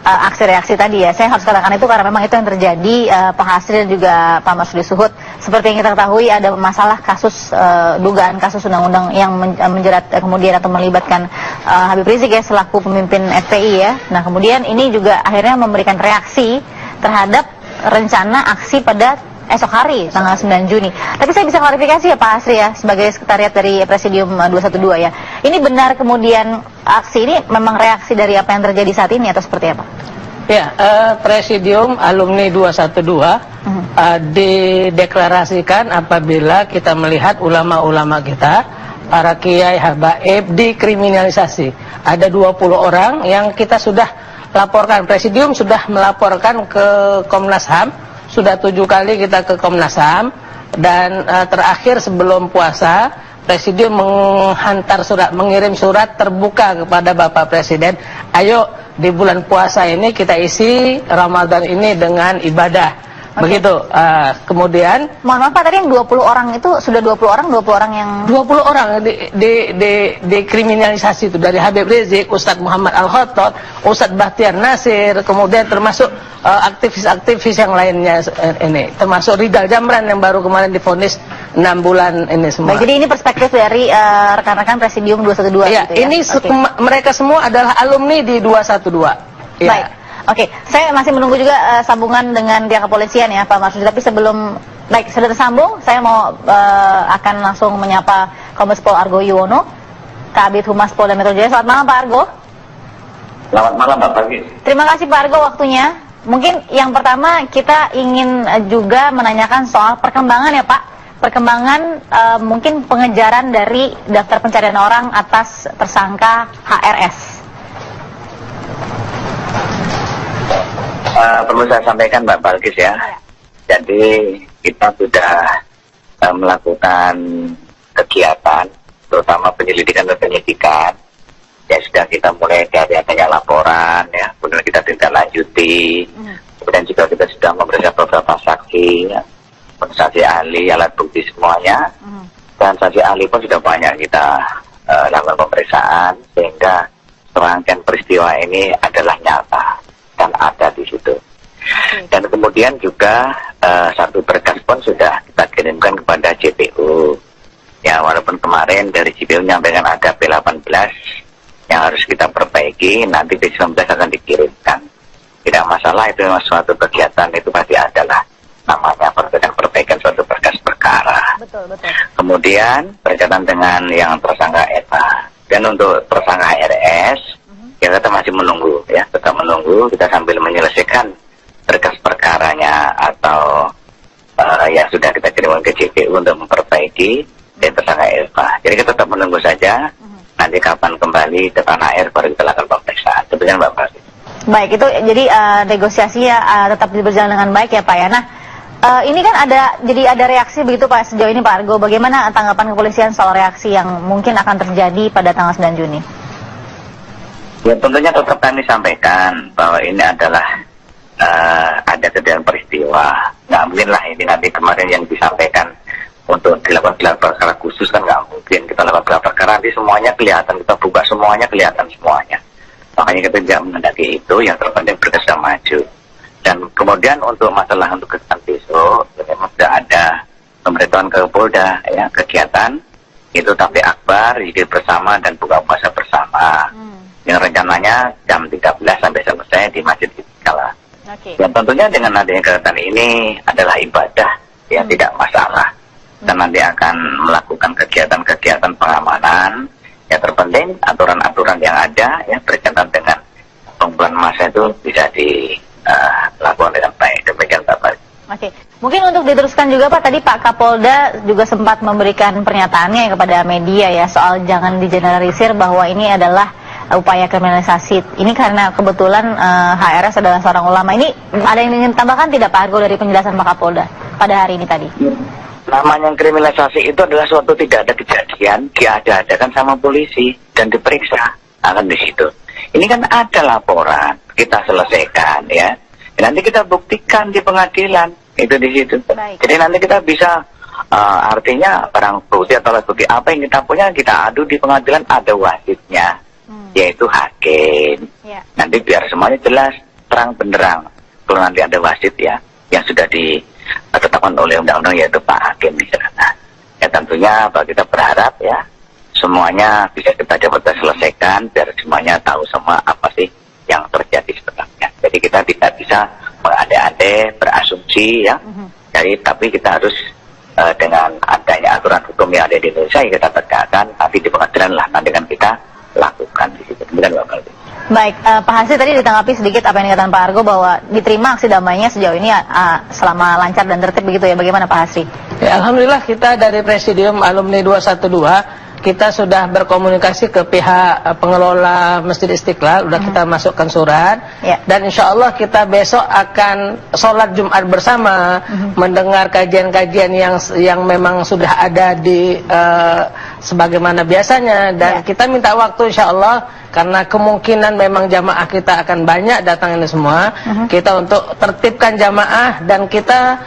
aksi reaksi tadi ya, saya harus katakan itu karena memang itu yang terjadi. Pak Hasri dan juga Pak Marsudi Suhud, seperti yang kita ketahui ada masalah kasus dugaan kasus undang-undang yang menjerat kemudian atau melibatkan Habib Rizik ya selaku pemimpin FPI ya. Nah kemudian ini juga akhirnya memberikan reaksi terhadap rencana aksi pada esok hari tanggal 9 Juni. Tapi saya bisa klarifikasi ya Pak Hasri ya sebagai sekretariat dari Presidium 212 ya. Ini benar kemudian aksi ini memang reaksi dari apa yang terjadi saat ini atau seperti apa? Ya, Presidium Alumni 212 dideklarasikan apabila kita melihat ulama-ulama kita, para kiai habaib dikriminalisasi. Ada 20 orang yang kita sudah laporkan. Presidium sudah melaporkan ke Komnas HAM. Sudah 7 kali kita ke Komnas HAM, dan terakhir sebelum puasa Presidium mengirim surat terbuka kepada Bapak Presiden. Ayo di bulan puasa ini kita isi Ramadan ini dengan ibadah. Begitu. Kemudian mohon maaf Pak, tadi yang 20 orang itu sudah 20 orang yang 20 orang dikriminalisasi itu, dari Habib Rizik, Ustadz Muhammad Al-Khattab, Ustadz Bahtiar Nasir, kemudian termasuk aktivis-aktivis yang lainnya ini, termasuk Ridal Jamran yang baru kemarin divonis 6 bulan ini semua. Baik, jadi ini perspektif dari rekan-rekan Presidium 212 ya, gitu ya. Ini mereka semua adalah alumni di 212. Ya. Baik. Oke, saya masih menunggu juga sambungan dengan pihak kepolisian ya Pak Marsudi. Tapi sebelum sudah tersambung, saya mau akan langsung menyapa Kombes Pol Argo Yuwono, Kabid Humas Polda Metro Jaya. Selamat malam Pak Argo. Selamat malam Mbak Pagi. Terima kasih Pak Argo waktunya. Mungkin yang pertama kita ingin juga menanyakan soal perkembangan ya Pak. Perkembangan mungkin pengejaran dari daftar pencarian orang atas tersangka HRS. Perlu saya sampaikan Mbak Balkis ya. Jadi kita sudah melakukan kegiatan, terutama penyelidikan dan penyidikan. Ya sudah kita mulai dari adanya laporan, ya, kemudian kita tindak lanjuti. Kemudian juga kita sudah memeriksa beberapa saksi, ya, saksi ahli, alat bukti semuanya. Dan saksi ahli pun sudah banyak kita lakukan pemeriksaan, sehingga serangkaian peristiwa ini adalah nyata dan ada di situ. Dan kemudian juga satu berkas pun sudah kita kirimkan kepada JPU. Ya, walaupun kemarin dari JPU menyampaikan ada P18 yang harus kita perbaiki, nanti P19 akan dikirimkan. Tidak masalah, itu memang suatu kegiatan, itu pasti adalah namanya perbaikan suatu berkas perkara. Betul. Kemudian berkaitan dengan yang tersangka ETA. Dan untuk tersangka RS, ya kita masih menunggu, ya, tetap menunggu. Kita sambil menyelesaikan berkas perkaranya atau yang sudah kita kirimkan ke JPU untuk memperbaiki dan tersangka Eva. Jadi kita tetap menunggu saja. Nanti kapan kembali ke tanah air baru kita lakukan pemeriksaan. Sebenarnya Mbak Pasti. Baik, itu jadi negosiasinya tetap berjalan dengan baik ya Pak ya. Nah, ini kan ada reaksi begitu Pak sejauh ini Pak Argo. Bagaimana tanggapan kepolisian soal reaksi yang mungkin akan terjadi pada tanggal 9 Juni? Ya tentunya tetap kami sampaikan bahwa ini adalah ada kejadian peristiwa. Nggak mungkin lah ini nanti kemarin yang disampaikan untuk dilakukan gelar perkara khusus kan nggak mungkin. Kita lakukan gelar perkara nanti semuanya kelihatan, kita buka semuanya kelihatan semuanya. Makanya kita tidak menghendaki itu, yang terpenting berkas sudah maju. Dan kemudian untuk masalah untuk kegiatan besok, memang sudah ada pemberitahuan ke Polda ya, kegiatan itu tapi akbar, zikir bersama dan buka puasa bersama. Yang rencananya jam 13 sampai selesai di Masjid Istiqlal. Dan tentunya dengan adanya kegiatan ini adalah ibadah, ya tidak masalah. Dan nanti akan melakukan kegiatan-kegiatan pengamanan. Ya terpenting aturan-aturan yang ada ya berkaitan dengan pengumpulan massa itu bisa dilakukan dengan baik. Demikian Bapak. Oke, mungkin untuk diteruskan juga Pak, tadi Pak Kapolda juga sempat memberikan pernyataannya kepada media ya soal jangan digeneralisir bahwa ini adalah upaya kriminalisasi. Ini karena kebetulan HRS adalah seorang ulama. Ini ada yang ingin tambahkan tidak Pak Argo dari penjelasan Pak Kapolda pada hari ini tadi? Namanya kriminalisasi itu adalah suatu tidak ada kejadian, diada-adakan sama polisi dan diperiksa. Akan di situ. Ini kan ada laporan, kita selesaikan ya. Nanti kita buktikan di pengadilan, itu di situ. Baik. Jadi nanti kita bisa artinya barang bukti atau alat bukti apa yang kita punya kita adu di pengadilan, ada wasitnya. yaitu hakim. Ya. Nanti biar semuanya jelas, terang benderang. Kalau nanti ada wasit ya, yang sudah ditetapkan oleh undang-undang yaitu Pak Hakim misalnya. Ya tentunya kita berharap ya semuanya bisa kita dapat selesaikan biar semuanya tahu semua apa sih yang terjadi sebenarnya. Jadi kita tidak bisa mengandai-andai, berasumsi ya. Jadi tapi kita harus dengan adanya aturan hukum yang ada di Indonesia yang kita tegakkan, nanti di pengadilan lah nanti kan kita lakukan di situ. Demikian Pak Baldi. Baik, Pak Hasri tadi ditanggapi sedikit apa yang dikatakan Pak Argo bahwa diterima aksi damainya sejauh ini selama lancar dan tertib begitu ya. Bagaimana Pak Hasri? Ya, alhamdulillah kita dari Presidium Alumni 212 kita sudah berkomunikasi ke pihak pengelola Masjid Istiqlal, udah kita masukkan surat, dan insya Allah kita besok akan sholat Jumat bersama, mendengar kajian-kajian yang memang sudah ada di sebagaimana biasanya, dan kita minta waktu insya Allah karena kemungkinan memang jamaah kita akan banyak datang ini semua, kita untuk tertibkan jamaah dan kita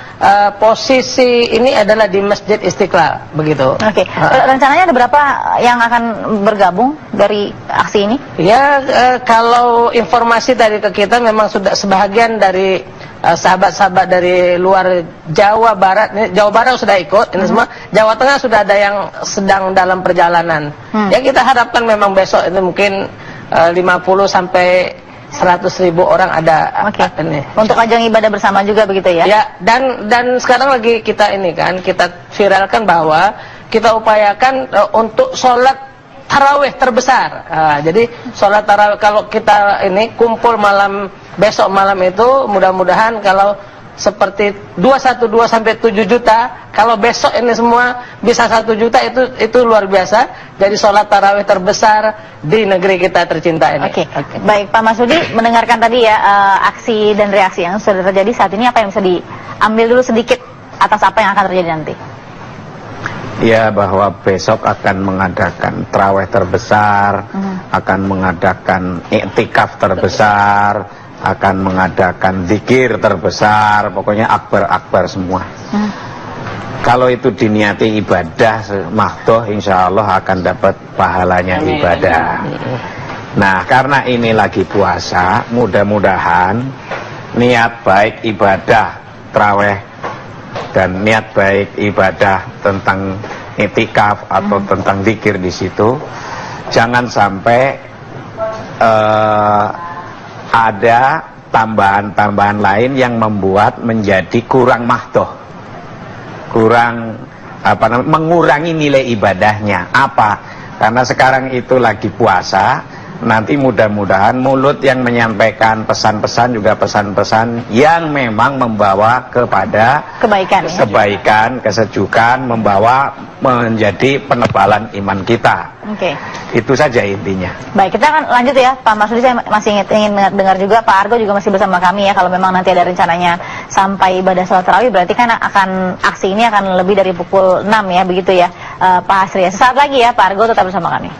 posisi ini adalah di Masjid Istiqlal, begitu. Oke. Rencananya ada berapa yang akan bergabung dari aksi ini? Ya, kalau informasi dari ke kita memang sudah sebahagian dari sahabat-sahabat dari luar Jawa Barat. Jawa Barat sudah ikut, ini semua. Jawa Tengah sudah ada yang sedang dalam perjalanan. Ya kita harapkan memang besok itu mungkin 50 sampai 100.000 orang ada. Ini. Untuk ajang ibadah bersama juga begitu ya? Ya, dan sekarang lagi kita ini kan, kita viralkan bahwa kita upayakan untuk sholat tarawih terbesar. Jadi sholat tarawih kalau kita ini kumpul besok malam itu mudah-mudahan kalau seperti 212 sampai 7 juta, kalau besok ini semua bisa 1 juta itu luar biasa. Jadi sholat tarawih terbesar di negeri kita tercinta ini. Oke. Baik Pak Masudi, mendengarkan tadi ya aksi dan reaksi yang sudah terjadi saat ini, apa yang bisa diambil dulu sedikit atas apa yang akan terjadi nanti? Ya, bahwa besok akan mengadakan tarawih terbesar, akan mengadakan iktikaf terbesar, akan mengadakan zikir terbesar, pokoknya akbar-akbar semua. Kalau itu diniati ibadah mahdoh, insya Allah akan dapat pahalanya ibadah. Nah, karena ini lagi puasa, mudah-mudahan niat baik ibadah tarawih dan niat baik ibadah tentang itikaf atau tentang zikir di situ jangan sampai ada tambahan-tambahan lain yang membuat menjadi kurang mahdoh, kurang mengurangi nilai ibadahnya. Apa? Karena sekarang itu lagi puasa, nanti mudah-mudahan mulut yang menyampaikan pesan-pesan juga pesan-pesan yang memang membawa kepada kebaikan, kesejukan, membawa menjadi penebalan iman kita. Oke. Itu saja intinya. Baik, kita akan lanjut ya Pak Masudi. Saya masih ingin dengar juga Pak Argo juga masih bersama kami ya. Kalau memang nanti ada rencananya sampai ibadah sholat tarawih, berarti kan aksi ini akan lebih dari pukul 6 ya, begitu ya Pak Hasri. Sesaat lagi ya Pak Argo, tetap bersama kami.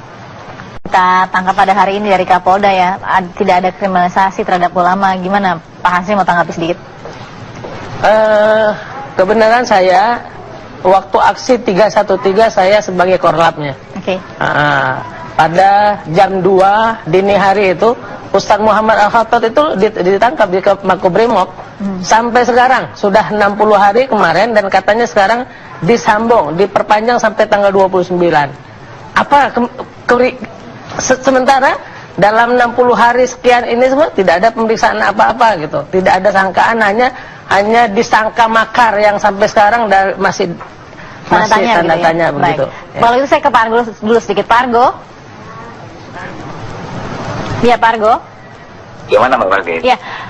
Kita tangkap pada hari ini dari Kapolda ya, tidak ada kriminalisasi terhadap ulama. Gimana Pak Hasri, mau tanggapi sedikit? Kebenaran saya waktu aksi 313 saya sebagai korlapnya. Oke. Pada jam 2 dini hari itu Ustadz Muhammad Al-Khattab itu ditangkap di Makobrimob. Sampai sekarang sudah 60 hari kemarin, dan katanya sekarang disambung, diperpanjang sampai tanggal 29. Apa sementara dalam 60 hari sekian ini semua tidak ada pemeriksaan apa-apa gitu, tidak ada sangkaan, hanya disangka makar yang sampai sekarang masih tanda tanya begitu. Kalau itu saya ke Pak Argo dulu sedikit. Pak Argo. Ya Pak Argo. Gimana Mbak Baldi?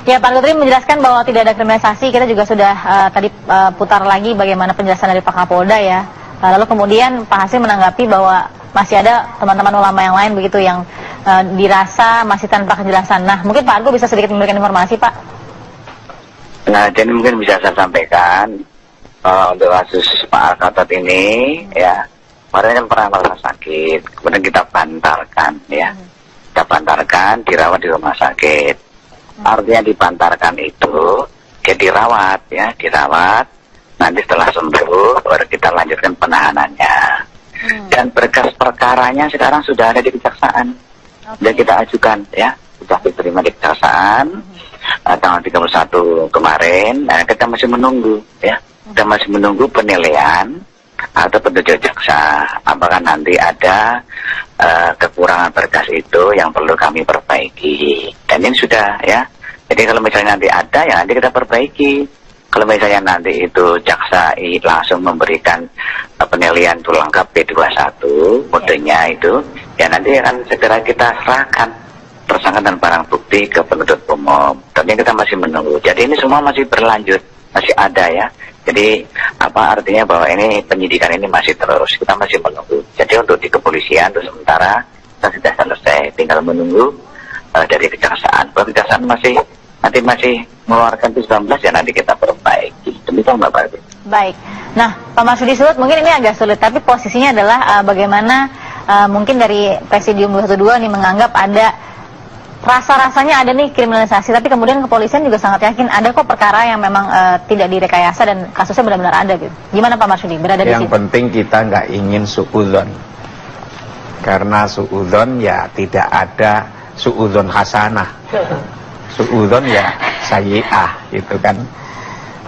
Ya Pak Argo tadi menjelaskan bahwa tidak ada kriminalisasi. Kita juga sudah tadi putar lagi bagaimana penjelasan dari Pak Kapolda ya. Lalu kemudian Pak Hasri menanggapi bahwa masih ada teman-teman ulama yang lain begitu yang dirasa masih tanpa kejelasan. Nah, mungkin Pak Argo bisa sedikit memberikan informasi, Pak. Nah, jadi mungkin bisa saya sampaikan untuk kasus Pak Al-Khattab ini, ya, kemarin kan pernah merasa sakit, kemudian kita bantarkan, ya, kita bantarkan, dirawat di rumah sakit. Artinya dibantarkan itu, dia dirawat, ya, dirawat. Nanti setelah sembuh, baru kita lanjutkan penahanannya. Dan berkas perkaranya sekarang sudah ada di kejaksaan. Dan kita ajukan ya, sudah diterima di kejaksaan tanggal 31 kemarin. Nah, kita masih menunggu ya, kita masih menunggu penilaian atau petunjuk jaksa apakah nanti ada kekurangan berkas itu yang perlu kami perbaiki. Dan ini sudah ya, jadi kalau misalnya nanti ada ya nanti kita perbaiki. Kalau misalnya nanti itu jaksa langsung memberikan penilaian itu lengkap B21 kodenya itu, ya nanti akan segera kita serahkan tersangka dan barang bukti ke penuntut umum. Tapi kita masih menunggu. Jadi ini semua masih berlanjut, masih ada ya. Jadi apa artinya bahwa ini penyidikan ini masih terus, kita masih menunggu. Jadi untuk di kepolisian untuk sementara kita sudah selesai, tinggal menunggu dari kejaksaan. Kalau kejaksaan masih mengeluarkan 19 ya nanti kita perbaiki. Demikian Mbak Barbie. Baik. Nah, Pak Marsudi Suhut mungkin ini agak sulit, tapi posisinya adalah bagaimana mungkin dari Presidium 212 nih menganggap ada rasa-rasanya ada nih kriminalisasi, tapi kemudian kepolisian juga sangat yakin ada kok perkara yang memang tidak direkayasa dan kasusnya benar-benar ada gitu. Gimana Pak Marsudi berada di situ? Yang penting kita nggak ingin suudzon. Karena suudzon ya tidak ada suudzon hasanah. Suudzon ya sayyi'ah gitu kan.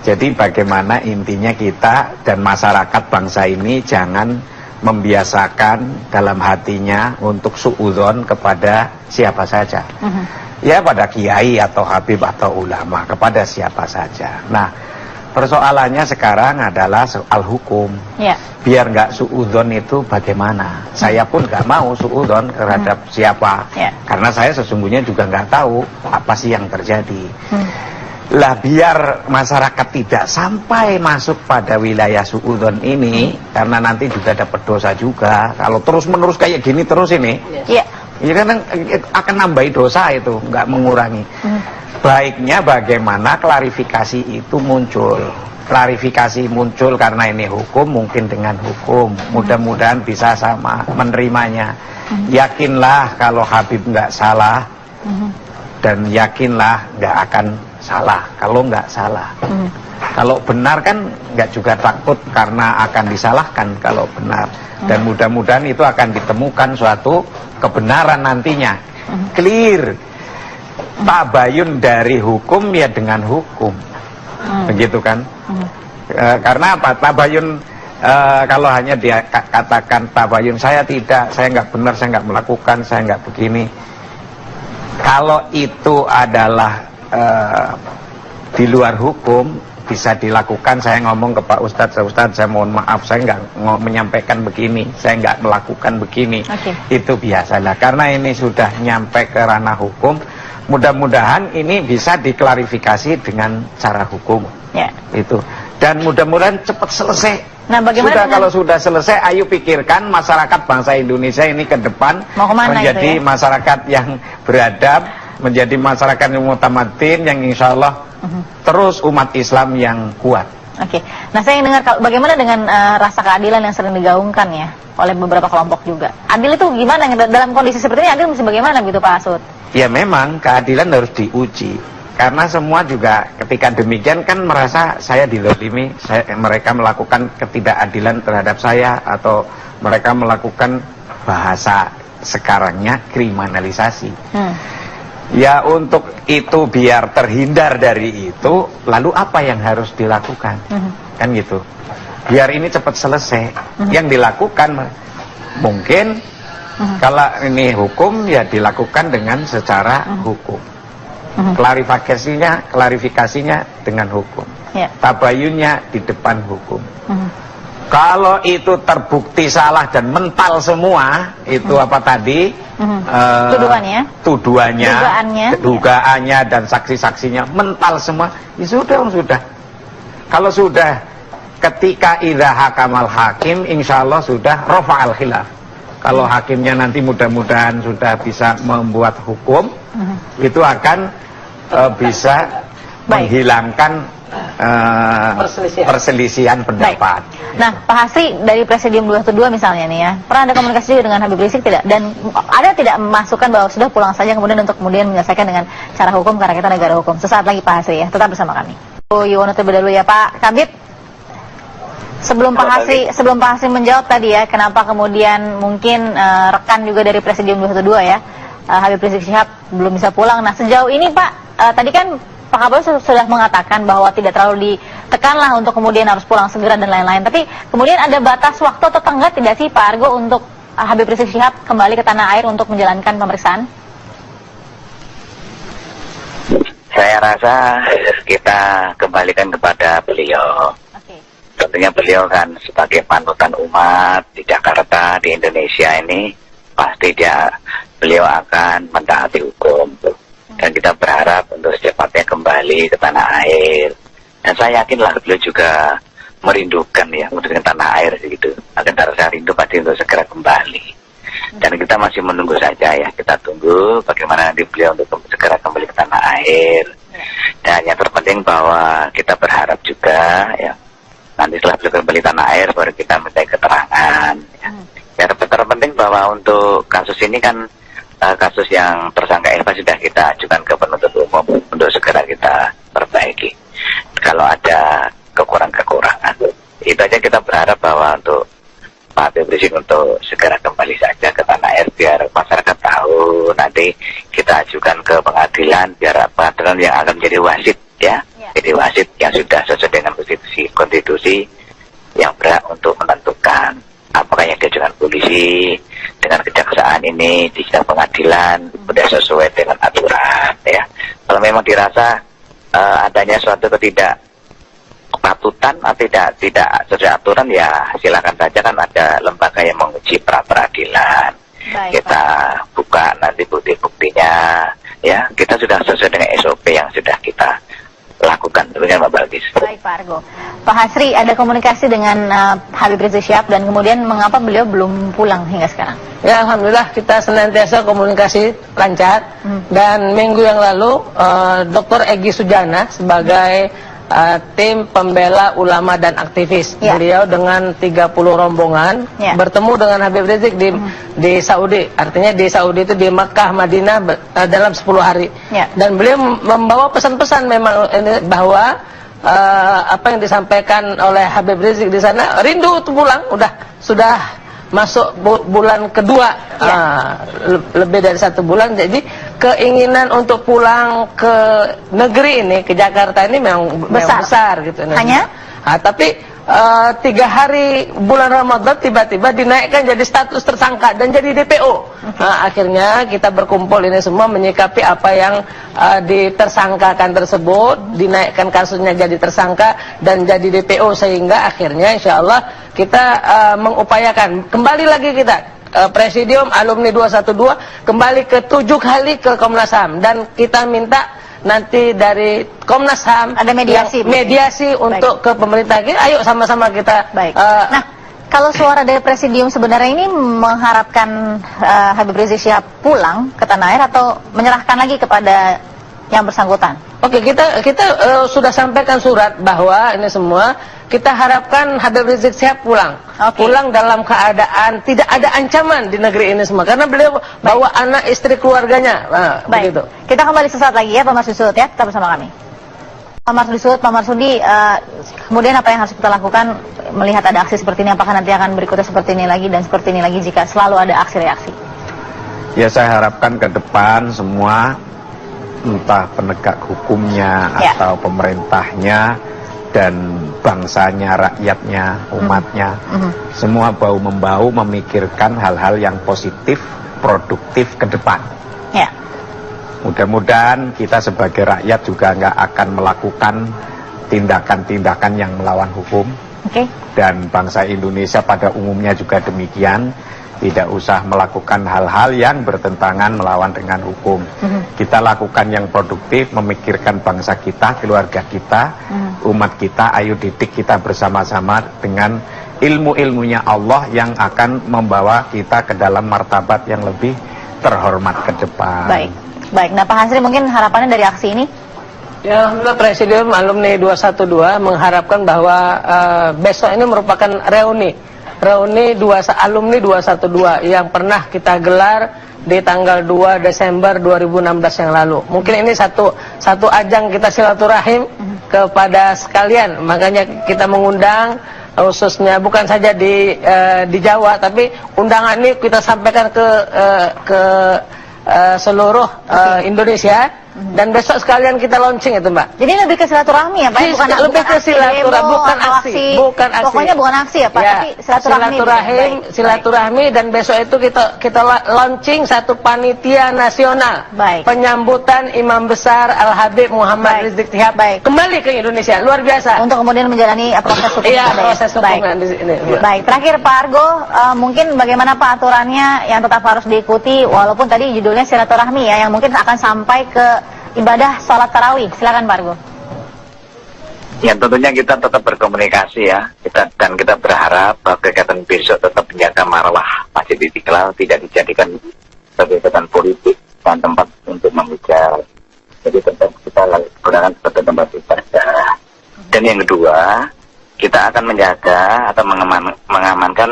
Jadi bagaimana intinya kita dan masyarakat bangsa ini jangan membiasakan dalam hatinya untuk suudzon kepada siapa saja. Ya pada kiai atau habib atau ulama, kepada siapa saja. Nah, persoalannya sekarang adalah soal hukum. Ya. Biar nggak suudzon itu bagaimana? Saya pun nggak mau suudzon terhadap siapa. Ya. Karena saya sesungguhnya juga nggak tahu apa sih yang terjadi. Lah biar masyarakat tidak sampai masuk pada wilayah suudzon ini, karena nanti juga dapat dosa juga. Kalau terus-menerus kayak gini terus ini, ya kan akan nambahi dosa itu, nggak mengurangi. Baiknya bagaimana klarifikasi itu muncul. Klarifikasi muncul karena ini hukum, mungkin dengan hukum. Mudah-mudahan bisa sama menerimanya. Yakinlah kalau Habib nggak salah, dan yakinlah nggak akan salah kalau nggak salah. Kalau benar kan nggak juga takut karena akan disalahkan kalau benar. Dan mudah-mudahan itu akan ditemukan suatu kebenaran nantinya. Clear. Tabayun dari hukum ya dengan hukum. Begitu kan? Karena apa? Tabayun kalau hanya dia katakan tabayun saya tidak, saya nggak benar, saya nggak melakukan, saya nggak begini. Kalau itu adalah di luar hukum bisa dilakukan, saya ngomong ke Pak Ustadz, saya mohon maaf, saya nggak menyampaikan begini, saya nggak melakukan begini. Itu biasalah. Karena ini sudah nyampe ke ranah hukum, mudah-mudahan ini bisa diklarifikasi dengan cara hukum. Itu. Dan mudah-mudahan cepat selesai. Nah, bagaimana kalau sudah selesai, ayo pikirkan masyarakat bangsa Indonesia ini ke depan menjadi masyarakat yang beradab, menjadi masyarakat yang mutamadin, yang insya Allah terus umat Islam yang kuat. Nah saya ingin dengar bagaimana dengan rasa keadilan yang sering digaungkan ya oleh beberapa kelompok juga. Adil itu gimana dalam kondisi seperti ini? Adil mesti bagaimana gitu Pak Asud? Ya memang keadilan harus diuji. Karena semua juga ketika demikian kan merasa saya dizalimi, mereka melakukan ketidakadilan terhadap saya, atau mereka melakukan bahasa sekarangnya kriminalisasi. Ya untuk itu biar terhindar dari itu, lalu apa yang harus dilakukan? Kan gitu. Biar ini cepat selesai. Yang dilakukan mungkin kalau ini hukum ya dilakukan dengan secara hukum. Klarifikasinya dengan hukum. Tabayunnya di depan hukum. Kalau itu terbukti salah dan mental semua, itu apa tadi? Dugaannya dan saksi-saksinya mental semua, ya sudah. Kalau sudah, ketika idza hakamal hakim, insya Allah sudah rafa'al khilaf. Kalau hakimnya nanti mudah-mudahan sudah bisa membuat hukum, itu akan bisa menghilangkan perselisihan pendapat. Nah, Pak Hasri dari Presidium 212 misalnya nih ya, pernah ada komunikasi juga dengan Habib Rizik tidak? Dan ada tidak masukan bahwa sudah pulang saja kemudian untuk kemudian menyelesaikan dengan cara hukum karena kita negara hukum? Sesaat lagi Pak Hasri ya, tetap bersama kami. Yuwono terlebih dahulu ya Pak Kabid. Sebelum Pak Hasri menjawab tadi ya, kenapa kemudian mungkin rekan juga dari Presidium 212 ya Habib Rizik Syihab belum bisa pulang. Nah, sejauh ini Pak, tadi kan Pak Kapolri sudah mengatakan bahwa tidak terlalu ditekanlah untuk kemudian harus pulang segera dan lain-lain. Tapi kemudian ada batas waktu atau tenggat tidak sih Pak Argo untuk Habib Rizik Syihab kembali ke tanah air untuk menjalankan pemeriksaan? Saya rasa kita kembalikan kepada beliau. Tentunya beliau kan sebagai panutan umat di Jakarta, di Indonesia ini, pasti beliau akan mentaati hukum. Dan kita berharap untuk secepatnya kembali ke tanah air. Dan saya yakinlah beliau juga merindukan ya, untuk tanah air gitu. Akan rasa rindu pasti untuk segera kembali. Dan kita masih menunggu saja ya, kita tunggu bagaimana nanti beliau untuk segera kembali ke tanah air. Dan yang terpenting bahwa kita berharap juga ya, nanti setelah beliau kembali tanah air baru kita minta keterangan ya. Yang terpenting bahwa untuk kasus ini kan kasus yang tersangka Eva sudah kita ajukan ke penuntut umum untuk segera kita perbaiki. Kalau ada kekurangan-kekurangan, itu aja kita berharap bahwa untuk Pak Habib Rizik untuk segera kembali saja ke tanah air biar masyarakat tahu. Nanti kita ajukan ke pengadilan biar pengadilan yang akan menjadi wasit ya. Jadi wasit yang sudah sesuai dengan konstitusi yang berhak untuk menentukan apakah yang diajukan polisi dengan kejaksaan ini di sidang pengadilan sudah sesuai dengan aturan ya. Kalau memang dirasa adanya suatu ketidakpatutan atau tidak sesuai aturan ya silakan saja, kan ada lembaga yang menguji pra-peradilan. Kita buka nanti bukti-buktinya ya. Kita sudah sesuai dengan SOP yang sudah kita lakukan dengan Mbak Balkis. Baik Pak Argo. Pak Hasri, ada komunikasi dengan Habib Rizik Syihab dan kemudian mengapa beliau belum pulang hingga sekarang? Ya, alhamdulillah kita senantiasa komunikasi lancar. Dan minggu yang lalu Dr. Egy Sujana sebagai tim pembela ulama dan aktivis, beliau dengan 30 rombongan bertemu dengan Habib Rizik di Saudi. Artinya di Saudi itu di Makkah, Madinah dalam 10 hari. Dan beliau membawa pesan-pesan memang bahwa apa yang disampaikan oleh Habib Rizik di sana, rindu untuk pulang, sudah masuk bulan kedua, lebih dari 1 bulan. Jadi keinginan untuk pulang ke negeri ini, ke Jakarta ini memang besar gitu. Hanya? Tapi 3 hari bulan Ramadan tiba-tiba dinaikkan jadi status tersangka dan jadi DPO. Akhirnya kita berkumpul ini semua menyikapi apa yang ditersangkakan tersebut, dinaikkan kasusnya jadi tersangka dan jadi DPO, sehingga akhirnya insya Allah kita mengupayakan kembali lagi kita Presidium Alumni 212 kembali ke 7 kali ke Komnas HAM, dan kita minta nanti dari Komnas HAM ada mediasi untuk ke pemerintah. Ayo sama-sama kita. Baik. Nah, kalau suara dari Presidium sebenarnya ini mengharapkan Habib Rizik Syihab pulang ke tanah air atau menyerahkan lagi kepada yang bersangkutan? Oke, kita sudah sampaikan surat bahwa ini semua kita harapkan Habib Rizik Syihab pulang. Pulang dalam keadaan tidak ada ancaman di negeri ini semua, karena beliau bawa anak, istri, keluarganya. Baik. Begitu. Kita kembali sesaat lagi ya Pak Marsudi Suhud ya, tetap bersama kami. Pak Marsudi Suhud, Pak Marsudi, kemudian apa yang harus kita lakukan melihat ada aksi seperti ini? Apakah nanti akan berikutnya seperti ini lagi dan seperti ini lagi jika selalu ada aksi-reaksi? Ya, saya harapkan ke depan semua, entah penegak hukumnya atau pemerintahnya dan bangsanya, rakyatnya, umatnya, semua bahu-membahu memikirkan hal-hal yang positif, produktif ke depan. Mudah-mudahan kita sebagai rakyat juga nggak akan melakukan tindakan-tindakan yang melawan hukum. Dan bangsa Indonesia pada umumnya juga demikian. Tidak usah melakukan hal-hal yang bertentangan melawan dengan hukum. Kita lakukan yang produktif, memikirkan bangsa kita, keluarga kita, umat kita. Ayo didik kita bersama-sama dengan ilmu-ilmunya Allah yang akan membawa kita ke dalam martabat yang lebih terhormat ke depan. Baik. Nah Pak Hasri, mungkin harapannya dari aksi ini? Ya, alhamdulillah Presidium Alumni 212 mengharapkan bahwa besok ini merupakan reuni alumni 212 yang pernah kita gelar di tanggal 2 Desember 2016 yang lalu. Mungkin ini satu ajang kita silaturahim kepada sekalian. Makanya kita mengundang, khususnya bukan saja di Jawa, tapi undangan ini kita sampaikan ke seluruh Indonesia. Dan besok sekalian kita launching itu, Mbak. Jadi lebih ke silaturahmi ya Pak? Lebih ke silaturahmi, bukan aksi. Pokoknya bukan aksi ya Pak, Ya, tapi silaturahmi. silaturahmi dan besok itu kita launching satu panitia nasional. Baik. Penyambutan Imam Besar Al Habib Muhammad Rizik Syihab kembali ke Indonesia, luar biasa. Untuk kemudian menjalani proses hukum. Iya, proses hukum di sini. Baik, terakhir Pak Argo, mungkin bagaimana Pak aturannya yang tetap harus diikuti, walaupun tadi judulnya silaturahmi ya, yang mungkin akan sampai ke ibadah sholat tarawih. Silakan Pak Argo. Ya tentunya kita tetap berkomunikasi ya, dan kita berharap bahwa kegiatan besok tetap menjaga marwah Masjid Istiqlal, tidak dijadikan sebagai kegiatan politik dan tempat untuk membicara. Jadi tetap kita gunakan sebagai tempat ibadah. Dan yang kedua, kita akan menjaga atau mengamankan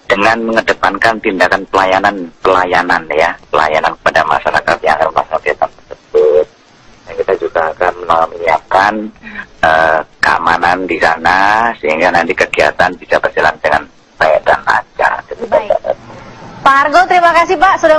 dengan mengedepankan tindakan pelayanan ya, pelayanan kepada masyarakat yang akan melaksanakan kegiatan tersebut. Dan kita juga akan menyiapkan keamanan di sana sehingga nanti kegiatan bisa berjalan dengan baik dan lancar. Baik. Pak Argo, terima kasih Pak sudah